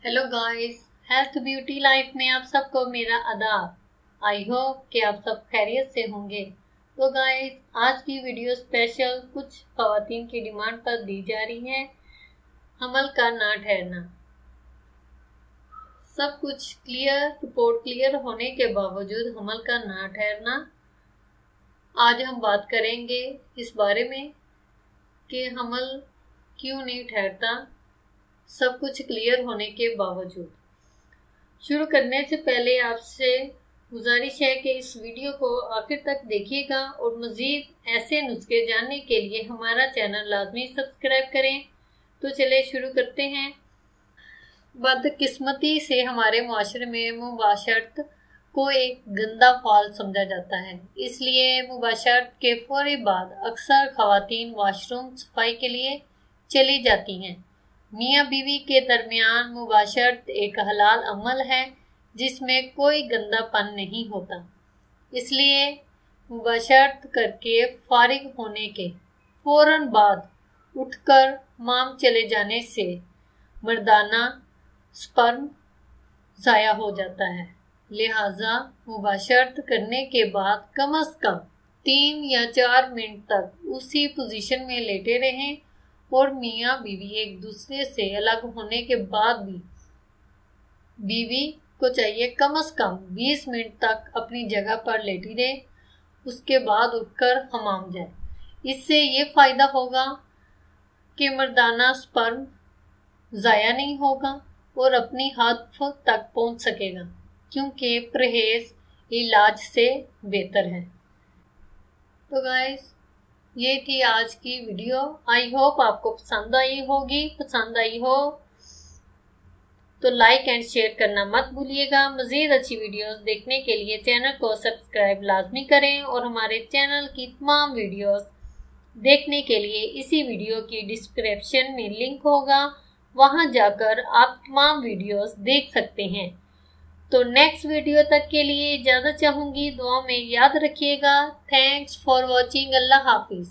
Hello guys, health beauty life में आप सबको मेरा आदाब। आई होप कि आप सब खैरियत से होंगे। तो गाइस, आज की वीडियो स्पेशल कुछ खवातीन की डिमांड पर दी जा रही है। हमल का ना ठहरना। सब कुछ क्लियर, रिपोर्ट क्लियर होने के बावजूद हमल का ना ठहरना। आज हम बात करेंगे इस बारे में कि हमल क्यों नहीं ठहरता, सब कुछ क्लियर होने के बावजूद। शुरू करने से पहले आपसे गुजारिश है कि इस वीडियो को आखिर तक देखिएगा और मज़ीद ऐसे नुस्खे जानने के लिए हमारा चैनल लाजमी सब्सक्राइब करें। तो चले शुरू करते हैं। बदकिस्मती से हमारे माशरे में मुबाशरत को एक गंदा फ़ाल समझा जाता है, इसलिए मुबाशरत के फौरी बाद अक्सर ख़वातीन वाशरूम सफाई के लिए चली जाती हैं। मियाँ बीवी के दरमियान मुबाशरत एक हलाल अमल है जिसमें कोई गंदापन नहीं होता, इसलिए मुबाशरत करके फारिग होने के फौरन बाद उठकर हमाम चले जाने से मर्दाना स्पर्म ज़ाया हो जाता है। लिहाजा मुबाशरत करने के बाद कम से कम 3 या 4 मिनट तक उसी पोजीशन में लेटे रहें और मियाँ बीवी एक दूसरे से अलग होने के बाद भी बीवी को चाहिए कम से कम 20 मिनट तक अपनी जगह पर लेटी रहे, उसके बाद उठकर हमाम जाए। इससे ये फ़ायदा होगा कि मर्दाना स्पर्म ज़ाया नहीं होगा और अपनी हद तक पहुंच सकेगा, क्योंकि परहेज इलाज से बेहतर है। तो गाइस, ये थी आज की वीडियो। आई होप आपको पसंद आई होगी। पसंद आई हो तो लाइक एंड शेयर करना मत भूलिएगा। मज़ीद अच्छी वीडियोस देखने के लिए चैनल को सब्सक्राइब लाजमी करें और हमारे चैनल की तमाम वीडियोस देखने के लिए इसी वीडियो की डिस्क्रिप्शन में लिंक होगा, वहां जाकर आप तमाम वीडियोस देख सकते हैं। तो नेक्स्ट वीडियो तक के लिए इजाज़त चाहूँगी। दुआ में याद रखिएगा। Thanks for watching. अल्लाह हाफिज़।